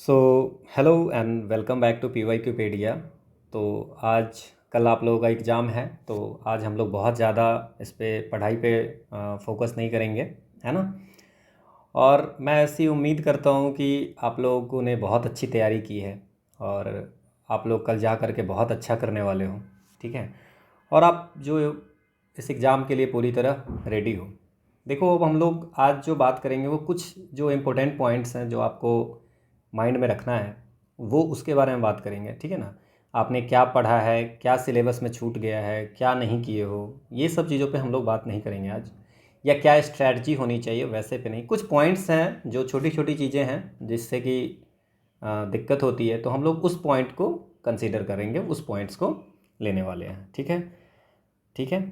So hello and welcome back to PYQpedia. तो आज कल आप लोगों का एग्ज़ाम है, तो आज हम लोग बहुत ज़्यादा इस पे पढ़ाई पे फोकस नहीं करेंगे, है ना। और मैं ऐसी उम्मीद करता हूँ कि आप लोगों ने बहुत अच्छी तैयारी की है और आप लोग कल जा कर के बहुत अच्छा करने वाले हो, ठीक है। और आप जो इस एग्ज़ाम के लिए पूरी तरह रेडी हो। देखो, अब हम लोग आज जो बात करेंगे वो कुछ जो इम्पोर्टेंट पॉइंट्स हैं जो आपको माइंड में रखना है, वो उसके बारे में बात करेंगे, ठीक है ना। आपने क्या पढ़ा है, क्या सिलेबस में छूट गया है, क्या नहीं किए हो, ये सब चीज़ों पे हम लोग बात नहीं करेंगे आज। या क्या स्ट्रैटी होनी चाहिए, वैसे पे नहीं। कुछ पॉइंट्स हैं जो छोटी छोटी चीज़ें हैं जिससे कि दिक्कत होती है, तो हम लोग उस पॉइंट को कंसीडर करेंगे, उस पॉइंट्स को लेने वाले हैं, ठीक है। ठीक है।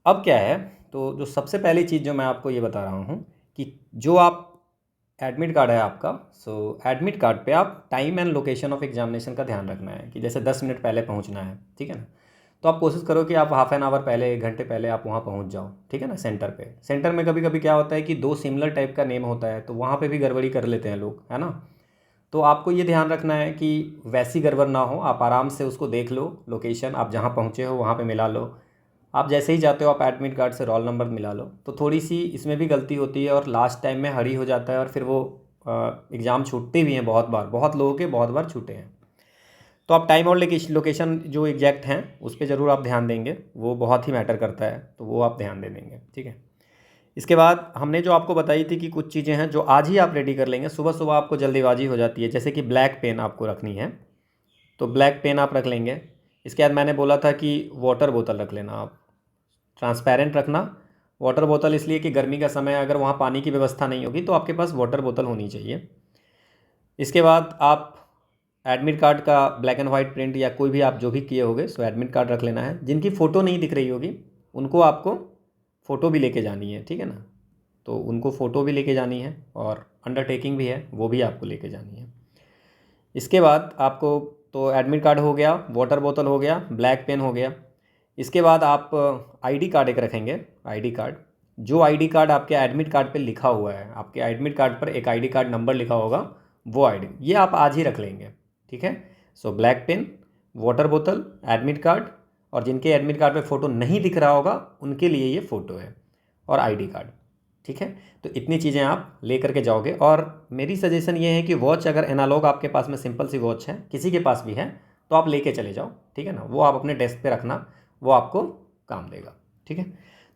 अब क्या है, तो जो सबसे पहली चीज़ जो मैं आपको ये बता रहा हूँ कि जो आप एडमिट कार्ड है आपका, सो एडमिट कार्ड पे आप time and location of examination का ध्यान रखना है कि जैसे 10 मिनट पहले पहुंचना है, ठीक है ना। तो आप कोशिश करो कि आप हाफ एन आवर पहले, 1 घंटे पहले आप वहाँ पहुँच जाओ, ठीक है ना। सेंटर पे, सेंटर में कभी कभी क्या होता है कि दो सिमिलर टाइप का नेम होता है, तो वहाँ पे भी गड़बड़ी कर लेते हैं लोग, है ना। तो आपको ये ध्यान रखना है कि वैसी गड़बड़ ना हो, आप आराम से उसको देख लो, लोकेशन आप जहाँ पहुँचे हो वहाँ पे मिला लो। आप जैसे ही जाते हो आप एडमिट कार्ड से रोल नंबर मिला लो। तो थोड़ी सी इसमें भी गलती होती है और लास्ट टाइम में हरी हो जाता है और फिर वो एग्ज़ाम छूटते भी हैं, बहुत बार, बहुत लोगों के बहुत बार छूटे हैं। तो आप टाइम और लोकेशन जो एग्जैक्ट हैं उस पर ज़रूर आप ध्यान देंगे, वो बहुत ही मैटर करता है, तो वो आप ध्यान दे देंगे, ठीक है। इसके बाद हमने जो आपको बताई थी कि कुछ चीज़ें हैं जो आज ही आप रेडी कर लेंगे। सुबह सुबह आपको जल्दीबाजी हो जाती है, जैसे कि ब्लैक पेन आपको रखनी है, तो ब्लैक पेन आप रख लेंगे। इसके बाद मैंने बोला था कि वाटर बोतल रख लेना आप, ट्रांसपेरेंट रखना। वाटर बोतल इसलिए कि गर्मी का समय अगर वहाँ पानी की व्यवस्था नहीं होगी तो आपके पास वाटर बोतल होनी चाहिए। इसके बाद आप एडमिट कार्ड का ब्लैक एंड वाइट प्रिंट या कोई भी आप जो भी किए होगे, सो एडमिट कार्ड रख लेना है। जिनकी फ़ोटो नहीं दिख रही होगी उनको आपको फ़ोटो भी लेके जानी है, ठीक है ना। तो उनको फ़ोटो भी लेके जानी है और अंडरटेकिंग भी है, वो भी आपको लेके जानी है। इसके बाद आपको, तो एडमिट कार्ड हो गया, वाटर बोतल हो गया, ब्लैक पेन हो गया। इसके बाद आप आईडी कार्ड एक रखेंगे। आईडी कार्ड, जो आईडी कार्ड आपके एडमिट कार्ड पे लिखा हुआ है, आपके एडमिट कार्ड पर एक आईडी कार्ड नंबर लिखा होगा, वो आईडी ये आप आज ही रख लेंगे, ठीक है। सो ब्लैक पेन, वाटर बोतल, एडमिट कार्ड, और जिनके एडमिट कार्ड पे फ़ोटो नहीं दिख रहा होगा उनके लिए ये फ़ोटो है, और आईडी कार्ड, ठीक है। तो इतनी चीज़ें आप ले करके जाओगे। और मेरी सजेशन ये है कि वॉच, अगर एनालॉग आपके पास में सिंपल सी वॉच है, किसी के पास भी है, तो आप लेके चले जाओ, ठीक है ना। वो आप अपने डेस्क पे रखना, वो आपको काम देगा, ठीक है।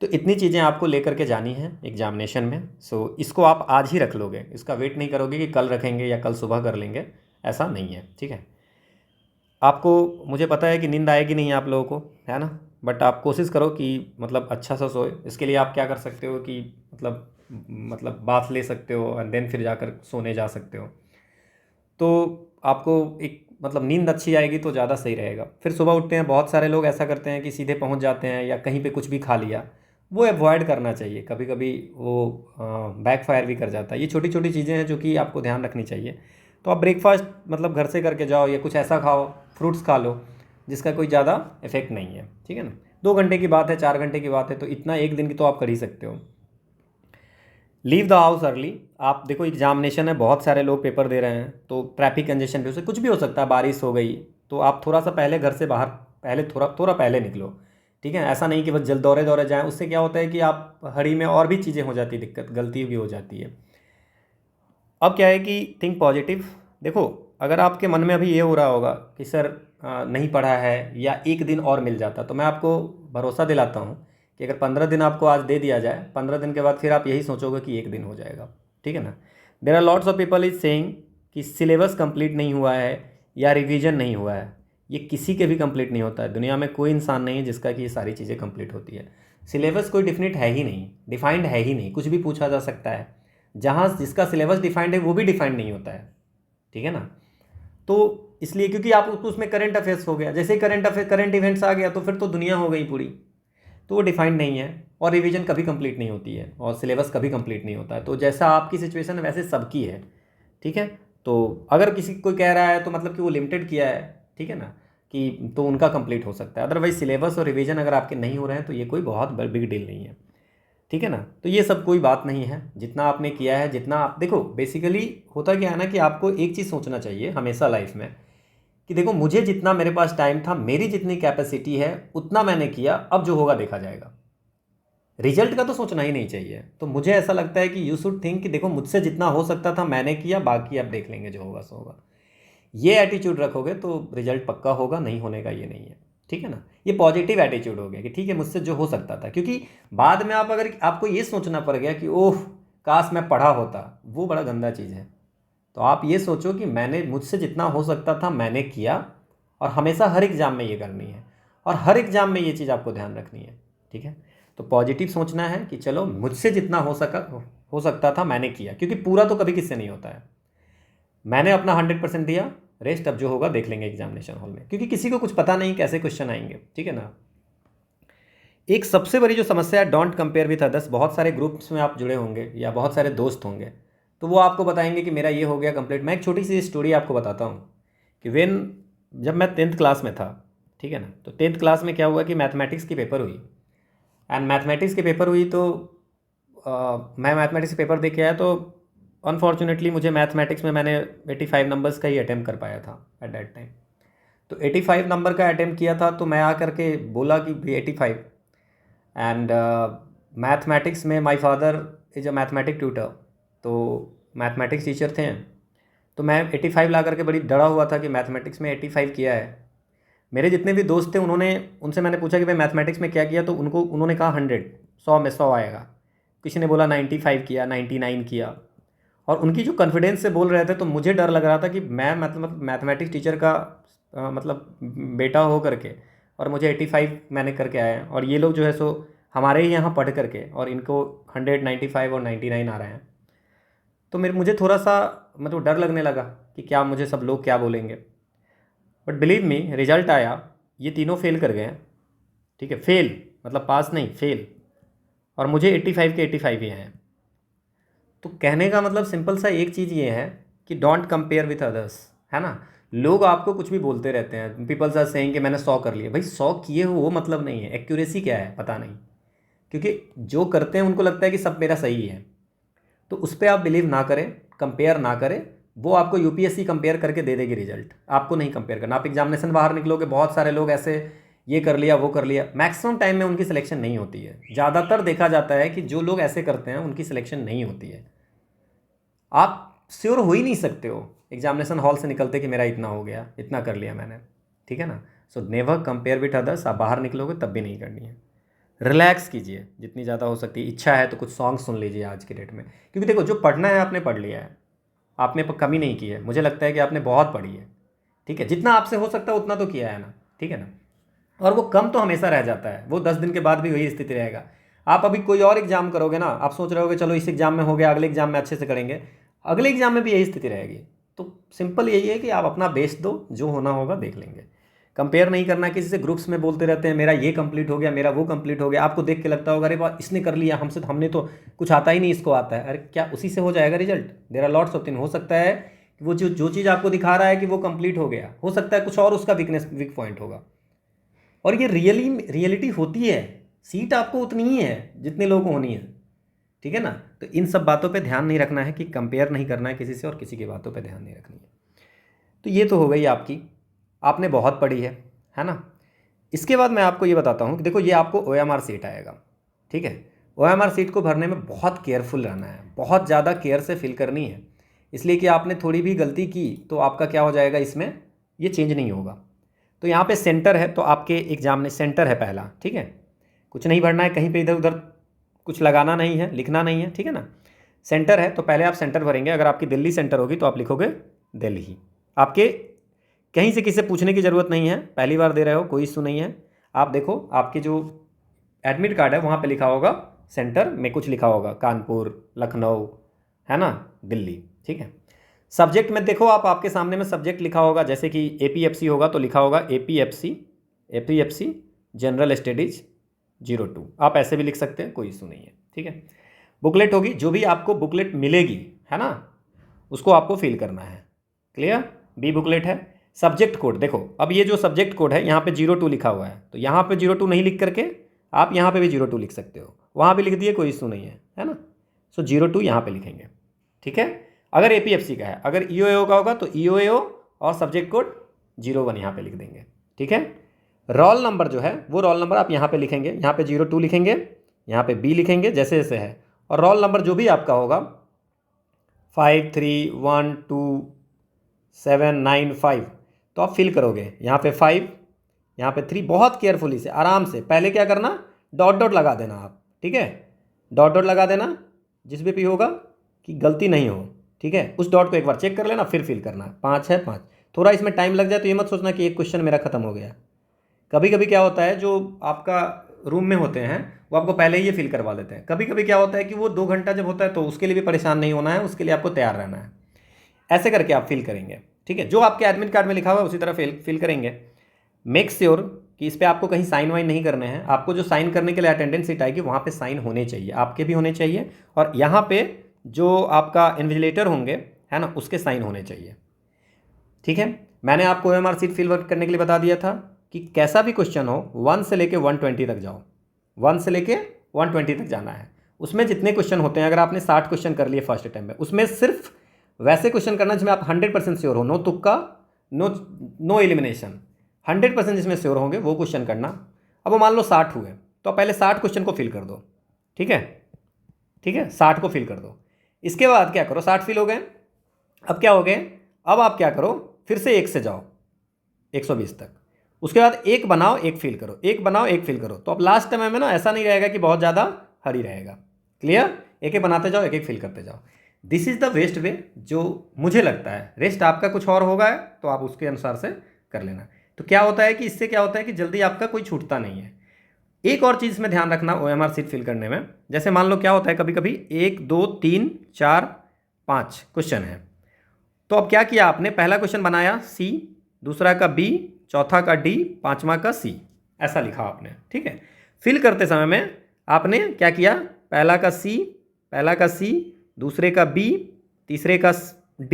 तो इतनी चीज़ें आपको लेकर के जानी है एग्जामिनेशन में। सो इसको आप आज ही रख लोगे, इसका वेट नहीं करोगे कि कल रखेंगे या कल सुबह कर लेंगे, ऐसा नहीं है, ठीक है। आपको, मुझे पता है कि नींद आएगी नहीं आप लोगों को, है ना। बट आप कोशिश करो कि मतलब अच्छा सा सोए। इसके लिए आप क्या कर सकते हो कि मतलब बाथ ले सकते हो एंड देन फिर जाकर सोने जा सकते हो। तो आपको एक मतलब नींद अच्छी आएगी तो ज़्यादा सही रहेगा। फिर सुबह उठते हैं, बहुत सारे लोग ऐसा करते हैं कि सीधे पहुंच जाते हैं या कहीं पे कुछ भी खा लिया, वो अवॉइड करना चाहिए। कभी कभी वो बैकफायर भी कर जाता है। ये छोटी छोटी चीज़ें हैं जो कि आपको ध्यान रखनी चाहिए। तो आप ब्रेकफास्ट मतलब घर से करके जाओ या कुछ ऐसा खाओ, फ्रूट्स खा लो जिसका कोई ज़्यादा इफेक्ट नहीं है, ठीक है ना। 2 घंटे की बात है, 4 घंटे की बात है, तो इतना एक दिन की तो आप कर ही सकते हो। Leave the house early. आप देखो, एग्जामिनेशन है, बहुत सारे लोग पेपर दे रहे हैं, तो ट्रैफिक कंजेशन भी हो सकता, कुछ भी हो सकता है, बारिश हो गई, तो आप थोड़ा सा पहले घर से बाहर, पहले थोड़ा थोड़ा पहले निकलो, ठीक है। ऐसा नहीं कि बस जल्द दौड़े दौड़े जाएं, उससे क्या होता है कि आप हरी में और भी चीज़ें हो जाती है, दिक्कत, गलती भी हो जाती है। अब क्या है कि थिंक पॉजिटिव। देखो, अगर आपके मन में अभी ये हो रहा होगा कि सर नहीं पढ़ा है या एक दिन और मिल जाता, तो मैं आपको भरोसा दिलाता हूँ कि अगर 15 दिन आपको आज दे दिया जाए, 15 दिन के बाद फिर आप यही सोचोगे कि एक दिन हो जाएगा, ठीक है ना। There are lots of people is saying कि सिलेबस कंप्लीट नहीं हुआ है या रिवीजन नहीं हुआ है। ये किसी के भी कंप्लीट नहीं होता है। दुनिया में कोई इंसान नहीं है जिसका कि ये सारी चीज़ें कंप्लीट होती है। सिलेबस कोई डिफिनिट है ही नहीं, डिफाइंड है ही नहीं, कुछ भी पूछा जा सकता है। जहाँ जिसका सिलेबस डिफाइंड है वो भी डिफाइंड नहीं होता है, ठीक है ना। तो इसलिए क्योंकि आप उसको, उसमें करंट अफेयर्स हो गया, जैसे ही करंट अफेयर, करंट इवेंट्स आ गया तो फिर तो दुनिया हो गई पूरी। तो वो डिफाइंड नहीं है, और रिवीजन कभी कंप्लीट नहीं होती है, और सिलेबस कभी कंप्लीट नहीं होता है। तो जैसा आपकी सिचुएशन है वैसे सबकी है, ठीक है। तो अगर किसी कोई कह रहा है तो मतलब कि वो लिमिटेड किया है, ठीक है ना, कि तो उनका कंप्लीट हो सकता है। अदरवाइज सिलेबस और रिवीजन अगर आपके नहीं हो रहे हैं तो ये कोई बहुत बिग डील नहीं है, ठीक है ना। तो ये सब कोई बात नहीं है, जितना आपने किया है, जितना आप देखो, बेसिकली होता क्या है ना कि आपको एक चीज़ सोचना चाहिए हमेशा लाइफ में कि देखो मुझे जितना मेरे पास टाइम था, मेरी जितनी कैपेसिटी है उतना मैंने किया, अब जो होगा देखा जाएगा। रिजल्ट का तो सोचना ही नहीं चाहिए। तो मुझे ऐसा लगता है कि यू शुड थिंक कि देखो मुझसे जितना हो सकता था मैंने किया, बाकी अब देख लेंगे, जो होगा सो होगा। ये एटीट्यूड रखोगे तो रिजल्ट पक्का होगा, नहीं होने का ये नहीं है, ठीक है ना। ये पॉजिटिव एटीट्यूड हो गया कि ठीक है मुझसे जो हो सकता था, क्योंकि बाद में आप अगर आपको ये सोचना पड़ गया कि ओह काश मैं पढ़ा होता, वो बड़ा गंदा चीज़ है। तो आप ये सोचो कि मैंने मुझसे जितना हो सकता था मैंने किया, और हमेशा हर एग्ज़ाम में ये करनी है, और हर एग्ज़ाम में ये चीज़ आपको ध्यान रखनी है, ठीक है। तो पॉजिटिव सोचना है कि चलो मुझसे जितना हो सकता था मैंने किया, क्योंकि पूरा तो कभी किससे नहीं होता है। मैंने अपना 100% दिया, रेस्ट अब जो होगा देख लेंगे एग्जामिनेशन हॉल में, क्योंकि किसी को कुछ पता नहीं कैसे क्वेश्चन आएंगे, ठीक है ना। एक सबसे बड़ी जो समस्या है, डोंट कंपेयर विथ अदर्स। बहुत सारे ग्रुप्स में आप जुड़े होंगे या बहुत सारे दोस्त होंगे, तो वो आपको बताएंगे कि मेरा ये हो गया कंप्लीट। मैं एक छोटी सी स्टोरी आपको बताता हूँ कि जब मैं 10th क्लास में था, ठीक है ना, तो 10th क्लास में क्या हुआ कि मैथमेटिक्स की पेपर हुई। एंड मैथमेटिक्स की पेपर हुई तो मैं मैथमेटिक्स की पेपर दे के आया, तो अनफॉर्चुनेटली मुझे मैथमेटिक्स में मैंने 85 नंबर्स का ही अटैम्प्ट कर पाया था एट दैट टाइम। तो 85 नंबर का अटैम्प्ट किया था, तो मैं आकर के बोला कि भाई 85। एंड मैथमेटिक्स में my father is a mathematic tutor, तो मैथमेटिक्स टीचर थे। तो मैं 85 ला करके बड़ी डरा हुआ था कि मैथमेटिक्स में 85 किया है। मेरे जितने भी दोस्त थे उनसे मैंने पूछा कि भाई मैथमेटिक्स में क्या किया, तो उन्होंने कहा 100, 100 में 100 आएगा। किसी ने बोला 95 किया, 99 किया, और उनकी जो कॉन्फिडेंस से बोल रहे थे, तो मुझे डर लग रहा था कि मैं मतलब मैथमेटिक्स टीचर का मतलब बेटा हो करके, और मुझे 85 मैंने करके आया है, और ये लोग जो है सो हमारे ही यहाँ पढ़ करके और इनको 195 और 99 आ रहे हैं। तो मुझे थोड़ा सा मतलब डर लगने लगा कि क्या मुझे सब लोग क्या बोलेंगे। बट बिलीव मी, रिजल्ट आया, ये तीनों फेल कर गए हैं, ठीक है। फेल मतलब पास नहीं, फेल, और मुझे 85 के 85 ही हैं। तो कहने का मतलब सिंपल सा एक चीज़ ये है कि डोंट कंपेयर विथ अदर्स, है ना। लोग आपको कुछ भी बोलते रहते हैं, पीपल्स आर सेइंग कि मैंने 100 कर लिए। भाई 100 किए हो वो मतलब नहीं है, एक्यूरेसी क्या है पता नहीं, क्योंकि जो करते हैं उनको लगता है कि सब मेरा सही है। तो उस पर आप बिलीव ना करें, कंपेयर ना करें। वो आपको यूपीएससी कंपेयर करके दे देगी रिजल्ट, आपको नहीं कंपेयर करना। आप एग्जामिनेशन बाहर निकलोगे, बहुत सारे लोग ऐसे ये कर लिया वो कर लिया, मैक्सिमम टाइम में उनकी सिलेक्शन नहीं होती है। ज़्यादातर देखा जाता है कि जो लोग ऐसे करते हैं उनकी सिलेक्शन नहीं होती है। आप श्योर हो ही नहीं सकते हो एग्जामिनेशन हॉल से निकलते कि मेरा इतना हो गया, इतना कर लिया मैंने, ठीक है ना। So never compare with others. आप बाहर निकलोगे तब भी नहीं करनी है। रिलैक्स कीजिए जितनी ज़्यादा हो सकती है। इच्छा है तो कुछ सॉन्ग सुन लीजिए आज की डेट में, क्योंकि देखो जो पढ़ना है आपने पढ़ लिया है, आपने कमी नहीं की है। मुझे लगता है कि आपने बहुत पढ़ी है, ठीक है। जितना आपसे हो सकता है उतना तो किया है ना, ठीक है ना। और वो कम तो हमेशा रह जाता है, वो 10 दिन के बाद भी वही स्थिति रहेगा। आप अभी कोई और एग्जाम करोगे ना, आप सोच रहे होगे चलो इस एग्जाम में हो गया, अगले एग्जाम में अच्छे से करेंगे, अगले एग्जाम में भी यही स्थिति रहेगी। तो सिंपल यही है कि आप अपना बेस्ट दो, जो होना होगा देख लेंगे। कंपेयर नहीं करना किसी से। ग्रुप्स में बोलते रहते हैं मेरा ये कंप्लीट हो गया, मेरा वो कंप्लीट हो गया, आपको देख के लगता होगा अरे वाह इसने कर लिया, हमसे तो हमने तो कुछ आता ही नहीं, इसको आता है। अरे क्या उसी से हो जाएगा result? There are lots of thing. हो सकता है कि वो जो चीज़ आपको दिखा रहा है कि वो कंप्लीट हो गया, हो सकता है कुछ और उसका वीक पॉइंट होगा। और ये रियलिटी होती है। सीट आपको उतनी ही है जितने लोग को होनी है, ठीक है ना। तो इन सब बातों पे ध्यान नहीं रखना है कि कंपेयर नहीं करना है किसी से, और किसी की बातों पे ध्यान नहीं रखनी है। तो ये तो हो गई आपकी, आपने बहुत पढ़ी है ना। इसके बाद मैं आपको ये बताता हूँ कि देखो ये आपको OMR सीट आएगा, ठीक है। OMR सीट को भरने में बहुत केयरफुल रहना है, बहुत ज़्यादा केयर से फिल करनी है। इसलिए कि आपने थोड़ी भी गलती की तो आपका क्या हो जाएगा, इसमें ये चेंज नहीं होगा। तो यहाँ पे सेंटर है, तो आपके एग्जाम में सेंटर है पहला, ठीक है। कुछ नहीं भरना है, कहीं पे इधर उधर कुछ लगाना नहीं है, लिखना नहीं है, ठीक है ना। सेंटर है तो पहले आप सेंटर भरेंगे। अगर आपकी दिल्ली सेंटर होगी तो आप लिखोगे दिल्ली। आपके कहीं से किसी से पूछने की ज़रूरत नहीं है, पहली बार दे रहे हो कोई इशू नहीं है। आप देखो आपके जो एडमिट कार्ड है वहाँ पे लिखा होगा सेंटर में, कुछ लिखा होगा कानपुर, लखनऊ, है ना, दिल्ली, ठीक है। सब्जेक्ट में देखो आप, आपके सामने में सब्जेक्ट लिखा होगा, जैसे कि APFC होगा तो लिखा होगा APFC जनरल स्टडीज 02। आप ऐसे भी लिख सकते हैं, कोई इशू नहीं है, ठीक है। बुकलेट होगी, जो भी आपको बुकलेट मिलेगी, है ना, उसको आपको फिल करना है। क्लियर? B बुकलेट है। सब्जेक्ट कोड देखो, अब ये जो सब्जेक्ट कोड है यहाँ पे 02 लिखा हुआ है, तो यहाँ पे 02 नहीं लिख करके आप यहाँ पे भी 02 लिख सकते हो। वहाँ भी लिख दिए, कोई इशू नहीं है ना। सो 02 यहाँ पे लिखेंगे, ठीक है। अगर APFC का है, अगर EOAO का होगा तो EOAO और सब्जेक्ट कोड 01 यहाँ पे लिख देंगे, ठीक है। रोल नंबर जो है वो रोल नंबर आप यहाँ पे लिखेंगे, यहाँ पे 02 लिखेंगे, यहाँ पे B लिखेंगे जैसे जैसे है, और रोल नंबर जो भी आपका होगा 531279 तो आप फिल करोगे। यहाँ पे 5, यहाँ पे 3, बहुत केयरफुली से आराम से। पहले क्या करना, डॉट डॉट लगा देना आप, ठीक है, डॉट डॉट लगा देना जिस भी होगा कि गलती नहीं हो, ठीक है। उस डॉट को एक बार चेक कर लेना, फिर फिल करना। 5 है 5। थोड़ा इसमें टाइम लग जाए तो ये मत सोचना कि एक क्वेश्चन मेरा खत्म हो गया। कभी कभी क्या होता है, जो आपका रूम में होते हैं वो आपको पहले ही ये फिल करवा देते हैं। कभी कभी क्या होता है कि वो 2 घंटा जब होता है तो उसके लिए भी परेशान नहीं होना है, उसके लिए आपको तैयार रहना है। ऐसे करके आप फिल करेंगे, ठीक है। जो आपके एडमिट कार्ड में लिखा हुआ है उसी तरह फिल करेंगे। मेक श्योर कि इस पर आपको कहीं साइन वाइन नहीं करने हैं। आपको जो साइन करने के लिए अटेंडेंस सीट आएगी वहाँ पे साइन होने चाहिए, आपके भी होने चाहिए, और यहाँ पे जो आपका इन्विजिलेटर होंगे, है ना, उसके साइन होने चाहिए, ठीक है। मैंने आपको OMR सीट फिल करने के लिए बता दिया था कि कैसा भी क्वेश्चन हो 1 से लेके 120 तक जाओ, 1 से लेके 120 तक जाना है। उसमें जितने क्वेश्चन होते हैं, अगर आपने 60 क्वेश्चन कर लिए फर्स्ट अटैम्प्ट में, उसमें सिर्फ वैसे क्वेश्चन करना जिसमें आप 100% श्योर हो, नो तुक्का, नो एलिमिनेशन, 100% जिसमें श्योर होंगे वो क्वेश्चन करना। अब वो मान लो 60 हुए तो पहले 60 क्वेश्चन को फिल कर दो, ठीक है, ठीक है, 60 को फिल कर दो। इसके बाद क्या करो, 60 फिल हो गए, अब क्या हो गए, अब आप क्या करो, फिर से 1 से जाओ 120 तक। उसके बाद एक बनाओ, एक फिल करो, एक बनाओ, एक फिल करो। तो अब लास्ट टाइम में ना ऐसा नहीं रहेगा कि बहुत ज़्यादा हरी रहेगा। क्लियर, एक एक बनाते जाओ, एक एक फिल करते जाओ। This is the best way जो मुझे लगता है। रेस्ट आपका कुछ और होगा तो आप उसके अनुसार से कर लेना। तो क्या होता है कि इससे क्या होता है कि जल्दी आपका कोई छूटता नहीं है। एक और चीज़ में ध्यान रखना OMR सीट फिल करने में, जैसे मान लो क्या होता है कभी कभी 1 2 3 4 5 क्वेश्चन है, तो अब क्या किया आपने, पहला क्वेश्चन बनाया C, दूसरा का B, चौथा का D, पांचवा का C, ऐसा लिखा आपने, ठीक है। फिल करते समय में आपने क्या किया, पहला का C, दूसरे का B, तीसरे का D,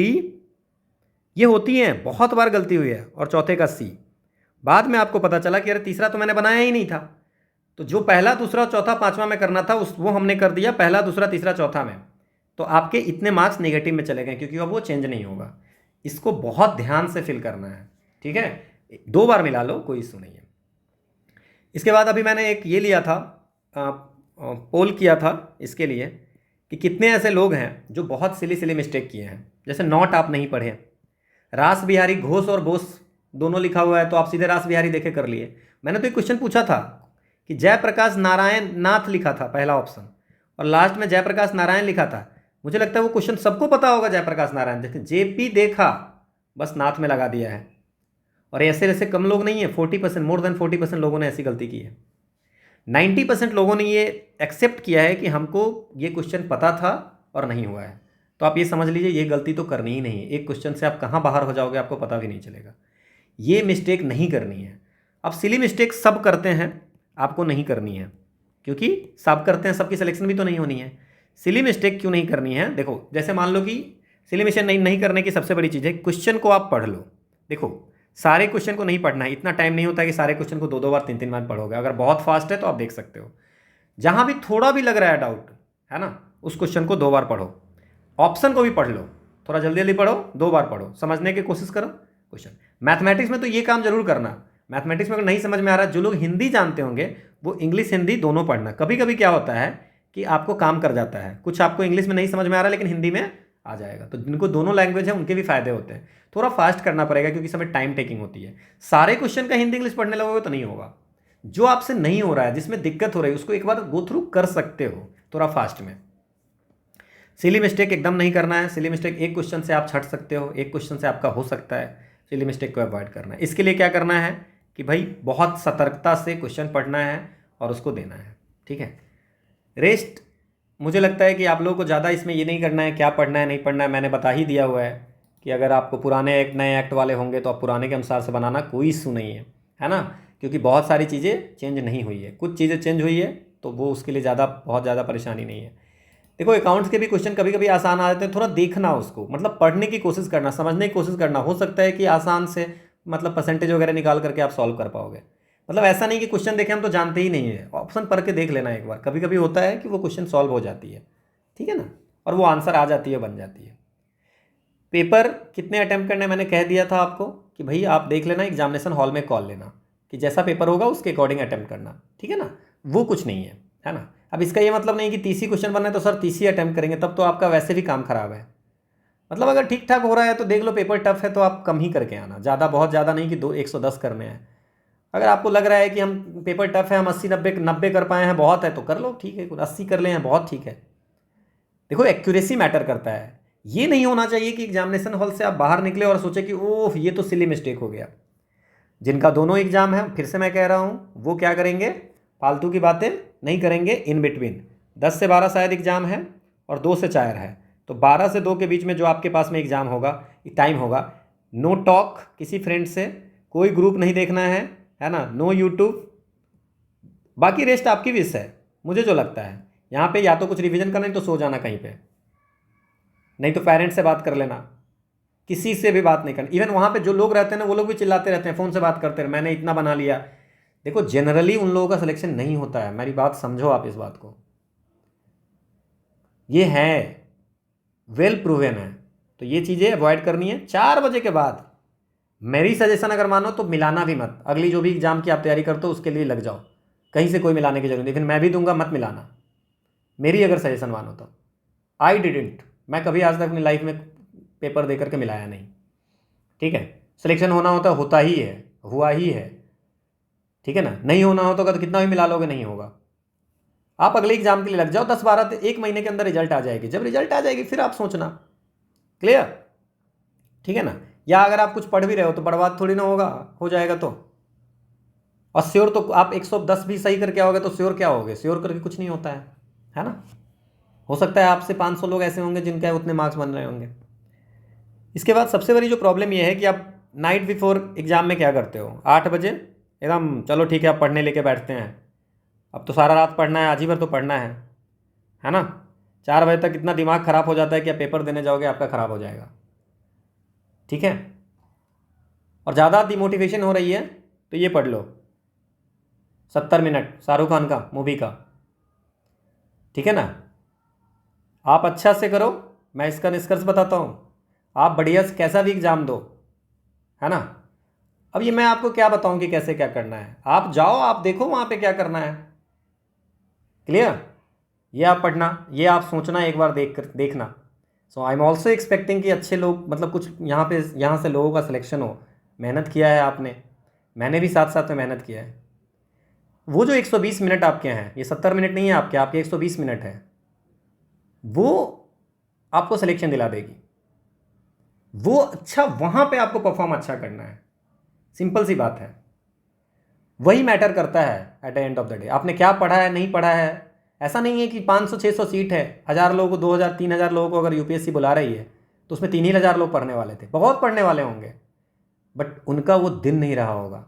ये होती हैं, बहुत बार गलती हुई है, और चौथे का C। बाद में आपको पता चला कि अरे तीसरा तो मैंने बनाया ही नहीं था, तो जो पहला दूसरा चौथा पांचवा में करना था वो हमने कर दिया पहला दूसरा तीसरा चौथा में, तो आपके इतने मार्क्स नेगेटिव में चले गए, क्योंकि अब वो चेंज नहीं होगा। इसको बहुत ध्यान से फिल करना है, ठीक है। 2 बार मिला लो, कोई इशू नहीं है। इसके बाद अभी मैंने एक ये लिया था, पोल किया था इसके लिए कि कितने ऐसे लोग हैं जो बहुत सिली मिस्टेक किए हैं। जैसे नॉट आप नहीं पढ़े, रास बिहारी घोष और बोस दोनों लिखा हुआ है तो आप सीधे रास बिहारी देखे कर लिए। मैंने तो एक क्वेश्चन पूछा था कि जयप्रकाश नारायण नाथ लिखा था पहला ऑप्शन, और लास्ट में जयप्रकाश नारायण लिखा था। मुझे लगता है वो क्वेश्चन सबको पता होगा, जयप्रकाश नारायण देखे, JP देखा, बस नाथ में लगा दिया है। और ऐसे कम लोग नहीं है, 40%, मोर देन 40% लोगों ने ऐसी गलती की है। 90% लोगों ने ये एक्सेप्ट किया है कि हमको ये क्वेश्चन पता था और नहीं हुआ है। तो आप ये समझ लीजिए ये गलती तो करनी ही नहीं है। एक क्वेश्चन से आप कहाँ बाहर हो जाओगे आपको पता भी नहीं चलेगा। ये मिस्टेक नहीं करनी है। अब सिली मिस्टेक सब करते हैं, आपको नहीं करनी है, क्योंकि सब करते हैं, सबकी सिलेक्शन भी तो नहीं होनी है। सिली मिस्टेक क्यों नहीं करनी है, देखो जैसे मान लो कि सिली मिस्टेक नहीं करने की सबसे बड़ी चीज़ है क्वेश्चन को आप पढ़ लो। देखो सारे क्वेश्चन को नहीं पढ़ना है, इतना टाइम नहीं होता कि सारे क्वेश्चन को 2 बार 3 बार पढ़ोगे। अगर बहुत फास्ट है तो आप देख सकते हो, जहाँ भी थोड़ा भी लग रहा है डाउट, है ना, उस क्वेश्चन को 2 बार पढ़ो। ऑप्शन को भी पढ़ लो, थोड़ा जल्दी जल्दी पढ़ो, 2 बार पढ़ो, समझने की कोशिश करो क्वेश्चन। मैथमेटिक्स में तो ये काम जरूर करना। मैथमेटिक्स में अगर नहीं समझ में आ रहा है, जो लोग हिंदी जानते होंगे वो इंग्लिश हिंदी दोनों पढ़ना। कभी कभी क्या होता है कि आपको काम कर जाता है, कुछ आपको इंग्लिश में नहीं समझ में आ रहा लेकिन हिंदी में आ जाएगा, तो जिनको दोनों लैंग्वेज है उनके भी फायदे होते हैं। थोड़ा फास्ट करना पड़ेगा क्योंकि इसमें टाइम टेकिंग होती है। सारे क्वेश्चन का हिंदी इंग्लिश पढ़ने लगोगे तो नहीं होगा। जो आपसे नहीं हो रहा है, जिसमें दिक्कत हो रही है, उसको एक बार गो थ्रू कर सकते हो थोड़ा फास्ट में। सिली मिस्टेक एकदम नहीं करना है। सिली मिस्टेक एक क्वेश्चन से आप छट सकते हो, एक क्वेश्चन से आपका हो सकता है। सिली मिस्टेक को अवॉइड करना है। इसके लिए क्या करना है कि भाई बहुत सतर्कता से क्वेश्चन पढ़ना है और उसको देना है, ठीक है। रेस्ट मुझे लगता है कि आप लोगों को ज़्यादा इसमें ये नहीं करना है, क्या पढ़ना है नहीं पढ़ना है मैंने बता ही दिया हुआ है कि अगर आपको पुराने एक नए एक्ट वाले होंगे तो आप पुराने के अनुसार से बनाना, कोई इशू नहीं है ना, क्योंकि बहुत सारी चीज़ें चेंज नहीं हुई है, कुछ चीज़ें चेंज हुई है तो वो उसके लिए बहुत ज़्यादा परेशानी नहीं है। देखो अकाउंट्स के भी क्वेश्चन कभी कभी आसान आ जाते हैं, थोड़ा देखना उसको, मतलब पढ़ने की कोशिश करना, समझने की कोशिश करना। हो सकता है कि आसान से मतलब परसेंटेज वगैरह निकाल करके आप सॉल्व कर पाओगे, मतलब ऐसा नहीं कि क्वेश्चन देखे हम तो जानते ही नहीं है, ऑप्शन पढ़ के देख लेना एक बार। कभी कभी होता है कि वो क्वेश्चन सॉल्व हो जाती है, ठीक है ना, और वो आंसर आ जाती है, बन जाती है। पेपर कितने अटैम्प्ट करने मैंने कह दिया था आपको कि भाई आप देख लेना, एग्जामिनेशन हॉल में कॉल लेना कि जैसा पेपर होगा उसके अकॉर्डिंग अटैम्प्ट करना, ठीक है ना। वो कुछ नहीं है ना। अब इसका ये मतलब नहीं कि 30 ही क्वेश्चन बनना है तो सर 30 ही अटैम्प्ट करेंगे, तब तो आपका वैसे भी काम खराब है। मतलब अगर ठीक ठाक हो रहा है तो देख लो, पेपर टफ है तो आप कम ही करके आना, ज़्यादा बहुत ज़्यादा नहीं कि 110 करने हैं। अगर आपको लग रहा है कि हम पेपर टफ है, हम 80-90 कर पाए हैं बहुत है, तो कर लो, ठीक है, 80 कर ले हैं बहुत ठीक है। देखो एक्यूरेसी मैटर करता है। ये नहीं होना चाहिए कि एग्जामिनेशन हॉल से आप बाहर निकले और सोचे कि ओह ये तो सिली मिस्टेक हो गया। जिनका दोनों एग्जाम है, फिर से मैं कह रहा हूँ, वो क्या करेंगे, फालतू की बातें नहीं करेंगे। इन बिटवीन 10 से 12 शायद एग्जाम है और 2 से 4 है, तो 12 से 2 के बीच में जो आपके पास में एग्जाम होगा, टाइम होगा, नो टॉक किसी फ्रेंड से, कोई ग्रुप नहीं देखना है ना, नो यूट्यूब। बाकी रेस्ट आपकी विश है। मुझे जो लगता है यहाँ पे या तो कुछ रिवीजन करना, नहीं तो सो जाना कहीं पे, नहीं तो पेरेंट्स से बात कर लेना, किसी से भी बात नहीं करना। इवन वहाँ पे जो लोग रहते हैं ना, वो लोग भी चिल्लाते रहते हैं, फ़ोन से बात करते रहे, मैंने इतना बना लिया। देखो जनरली उन लोगों का सिलेक्शन नहीं होता है, मेरी बात समझो आप इस बात को, ये है वेल प्रूवन है। तो ये चीज़ें अवॉइड करनी है। 4 बजे के बाद मेरी सजेशन अगर मानो तो मिलाना भी मत। अगली जो भी एग्जाम की आप तैयारी करते हो उसके लिए लग जाओ, कहीं से कोई मिलाने की जरूरत नहीं, लेकिन मैं भी दूंगा, मत मिलाना, मेरी अगर सजेशन मानो तो। आई डिडेंट, मैं कभी आज तक अपनी लाइफ में पेपर दे करके मिलाया नहीं, ठीक है। सिलेक्शन होना होता होता ही है, हुआ ही है, ठीक है ना। नहीं होना होता तो कितना भी मिला लोगे, नहीं होगा। आप अगले एग्जाम के लिए लग जाओ, 10-12 1 महीने के अंदर रिजल्ट आ जाएगी। जब रिजल्ट आ जाएगी फिर आप सोचना, क्लियर, ठीक है ना। या अगर आप कुछ पढ़ भी रहे हो तो बर्बाद थोड़ी ना होगा, हो जाएगा तो। और श्योर तो आप 110 भी सही करके आओगे तो श्योर क्या होगे, श्योर करके कुछ नहीं होता है ना। हो सकता है आपसे 500 लोग ऐसे होंगे जिनके उतने मार्क्स बन रहे होंगे। इसके बाद सबसे बड़ी जो प्रॉब्लम यह है कि आप नाइट बिफोर एग्जाम में क्या करते हो, 8 बजे एकदम चलो ठीक है आप पढ़ने लेके बैठते हैं, अब तो सारा रात पढ़ना है, आज ही भर तो पढ़ना है ना। 4 बजे तक इतना दिमाग ख़राब हो जाता है कि आप पेपर देने जाओगे आपका ख़राब हो जाएगा, ठीक है। और ज़्यादा डिमोटिवेशन हो रही है तो ये पढ़ लो 70 मिनट शाहरुख खान का मूवी का, ठीक है ना। आप अच्छा से करो, मैं इसका निष्कर्ष बताता हूँ, आप बढ़िया से कैसा भी एग्ज़ाम दो, है ना। अब ये मैं आपको क्या बताऊँ कि कैसे क्या करना है, आप जाओ आप देखो वहाँ पे क्या करना है, क्लियर। ये आप पढ़ना, ये आप सोचना एक बार देखना। सो आई एम ऑल्सो एक्सपेक्टिंग कि अच्छे लोग, मतलब कुछ यहाँ से लोगों का सिलेक्शन हो। मेहनत किया है आपने, मैंने भी साथ साथ में मेहनत किया है। वो जो 120 मिनट आपके हैं, ये 70 मिनट नहीं है आपके 120 मिनट है, वो आपको सिलेक्शन दिला देगी। वो अच्छा वहाँ पे आपको परफॉर्म अच्छा करना है, सिंपल सी बात है। वही मैटर करता है at the end of the day, आपने क्या पढ़ा है नहीं पढ़ा है। ऐसा नहीं है कि 500-600 सीट है, 1000 लोगों को, 2000-3000 लोगों को अगर यूपीएससी बुला रही है तो उसमें 3 ही 1000 लोग पढ़ने वाले थे, बहुत पढ़ने वाले होंगे, बट उनका वो दिन नहीं रहा होगा।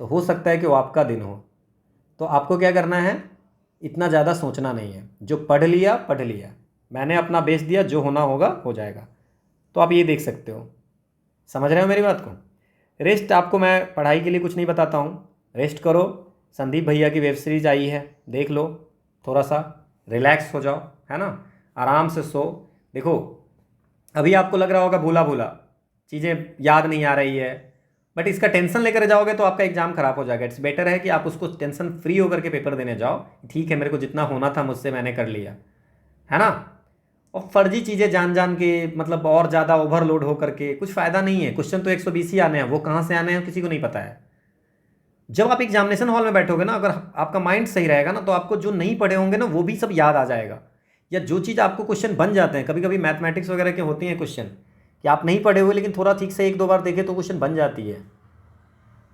तो हो सकता है कि वो आपका दिन हो। तो आपको क्या करना है, इतना ज़्यादा सोचना नहीं है, जो पढ़ लिया पढ़ लिया, मैंने अपना बेच दिया, जो होना होगा हो जाएगा। तो आप ये देख सकते हो, समझ रहे हो मेरी बात को। रेस्ट आपको मैं पढ़ाई के लिए कुछ नहीं बताता हूँ, रेस्ट करो। संदीप भैया की वेब सीरीज़ आई है, देख लो, थोड़ा सा रिलैक्स हो जाओ, है ना, आराम से सो। देखो अभी आपको लग रहा होगा भूला भूला, चीज़ें याद नहीं आ रही है, बट इसका टेंशन लेकर जाओगे तो आपका एग्जाम खराब हो जाएगा। इट्स बेटर है कि आप उसको टेंशन फ्री होकर के पेपर देने जाओ, ठीक है मेरे को जितना होना था मुझसे मैंने कर लिया, है ना। और फर्जी चीज़ें जान जान के, मतलब और ज़्यादा ओवरलोड हो करके कुछ फ़ायदा नहीं है। क्वेश्चन तो 120 ही आने हैं, वो कहाँ से आने हैं किसी को नहीं पता है। जब आप एग्जामिनेशन हॉल में बैठोगे ना, अगर आपका माइंड सही रहेगा ना, तो आपको जो नहीं पढ़े होंगे ना वो भी सब याद आ जाएगा। या जो चीज़ आपको क्वेश्चन बन जाते हैं, कभी कभी मैथमेटिक्स वगैरह के होती हैं क्वेश्चन कि आप नहीं पढ़े हुए लेकिन थोड़ा ठीक से 1-2 बार देखे तो क्वेश्चन बन जाती है।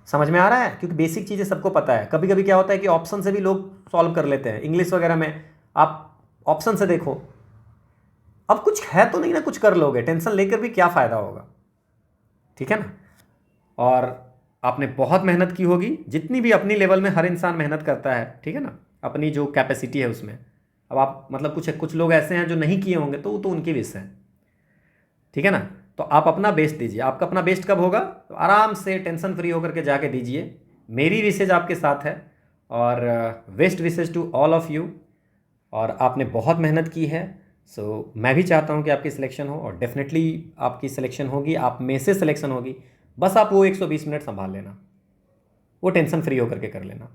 समझ में आ रहा है, क्योंकि बेसिक चीज़ें सबको पता है। कभी कभी क्या होता है कि ऑप्शन से भी लोग सॉल्व कर लेते हैं, इंग्लिश वगैरह में आप ऑप्शन से देखो, अब कुछ है तो नहीं ना, कुछ कर लोगे, टेंशन लेकर भी क्या फ़ायदा होगा, ठीक है ना। और आपने बहुत मेहनत की होगी, जितनी भी अपनी लेवल में हर इंसान मेहनत करता है, ठीक है ना, अपनी जो कैपेसिटी है उसमें। अब आप मतलब कुछ कुछ लोग ऐसे हैं जो नहीं किए होंगे तो वो तो उनकी विश है, ठीक है ना। तो आप अपना बेस्ट दीजिए। आपका अपना बेस्ट कब होगा, तो आराम से टेंशन फ्री होकर के जाके दीजिए, मेरी विशेज आपके साथ है और best wishes to all of you. और आपने बहुत मेहनत की है, सो मैं भी चाहता हूँ कि आपकी सिलेक्शन हो और डेफिनेटली आपकी सिलेक्शन होगी, आप में से सिलेक्शन होगी। बस आप वो 120 मिनट संभाल लेना, वो टेंशन फ्री होकर के कर लेना।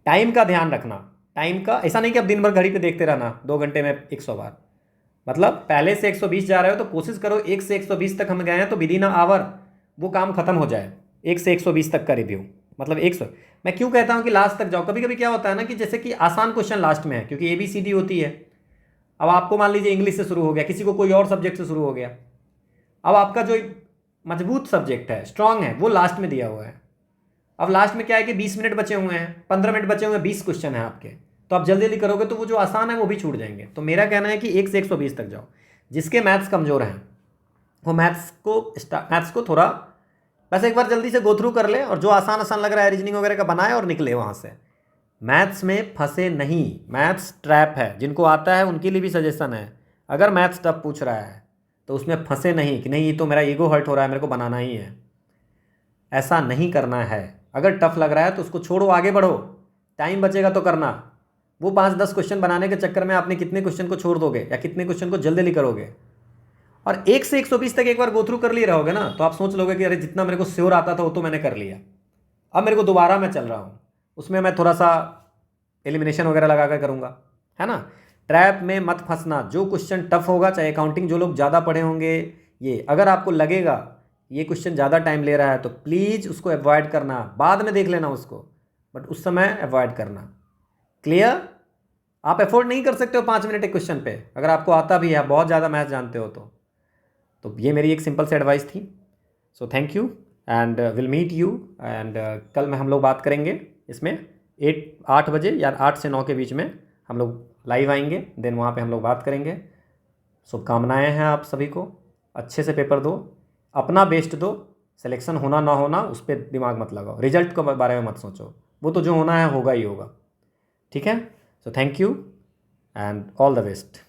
टाइम का ध्यान रखना, टाइम का ऐसा नहीं कि आप दिन भर घड़ी पे देखते रहना 2 घंटे में 100 बार। मतलब पहले से 120 जा रहे हो तो कोशिश करो 1 से 120 तक हम गए हैं तो विदिन अ आवर वो काम खत्म हो जाए। 1 से 120 तक का रिव्यू, मतलब 100। मैं क्यों कहता हूँ कि लास्ट तक जाओ, कभी कभी क्या होता है ना कि जैसे कि आसान क्वेश्चन लास्ट में है क्योंकि ABCD होती है। अब आपको मान लीजिए इंग्लिश से शुरू हो गया, किसी को कोई और सब्जेक्ट से शुरू हो गया, अब आपका जो मजबूत सब्जेक्ट है, स्ट्रांग है, वो लास्ट में दिया हुआ है। अब लास्ट में क्या है कि 20 मिनट बचे हुए हैं, 15 मिनट बचे हुए हैं, 20 क्वेश्चन है आपके, तो आप जल्दी जल्दी करोगे तो वो जो आसान है वो भी छूट जाएंगे। तो मेरा कहना है कि 1 से 120 तक जाओ। जिसके मैथ्स कमज़ोर हैं वो मैथ्स को थोड़ा बस एक बार जल्दी से गो थ्रू कर ले और जो आसान आसान लग रहा है रीजनिंग वगैरह का बनाए और निकले वहाँ से। मैथ्स में फंसे नहीं, मैथ्स ट्रैप है। जिनको आता है उनके लिए भी सजेशन है, अगर मैथ्स टफ पूछ रहा है तो उसमें फंसे नहीं कि नहीं ये तो मेरा ईगो हर्ट हो रहा है, मेरे को बनाना ही है। ऐसा नहीं करना है। अगर टफ लग रहा है तो उसको छोड़ो, आगे बढ़ो, टाइम बचेगा तो करना। वो 5-10 क्वेश्चन बनाने के चक्कर में आपने कितने क्वेश्चन को छोड़ दोगे या कितने क्वेश्चन को जल्दी जल्दी करोगे। और 1 से 120 तक एक बार गो थ्रू कर लिए रहोगे ना तो आप सोच लोगे कि अरे जितना मेरे को श्योर आता था वो तो मैंने कर लिया, अब मेरे को दोबारा मैं चल रहा हूँ, उसमें मैं थोड़ा सा एलिमिनेशन वगैरह लगा कर करूँगा, है ना। ट्रैप में मत फंसना। जो क्वेश्चन टफ होगा, चाहे अकाउंटिंग जो लोग ज़्यादा पढ़े होंगे, ये अगर आपको लगेगा ये क्वेश्चन ज़्यादा टाइम ले रहा है तो प्लीज़ उसको अवॉइड करना, बाद में देख लेना उसको, बट उस समय अवॉइड करना। क्लियर? आप अफोर्ड नहीं कर सकते हो 5 मिनट एक क्वेश्चन पे, अगर आपको आता भी है, बहुत ज़्यादा मैथ जानते हो तो ये मेरी एक सिंपल सी एडवाइस थी। So thank you and will meet you and कल में हम लोग बात करेंगे इसमें 8 बजे या 8 से 9 के बीच में हम लोग लाइव आएंगे, देन वहाँ पे हम लोग बात करेंगे। शुभकामनाएं हैं आप सभी को, अच्छे से पेपर दो, अपना बेस्ट दो। सिलेक्शन होना ना होना उस पर दिमाग मत लगाओ, रिजल्ट के बारे में मत सोचो, वो तो जो होना है होगा ही होगा। ठीक है? सो thank you and all the best.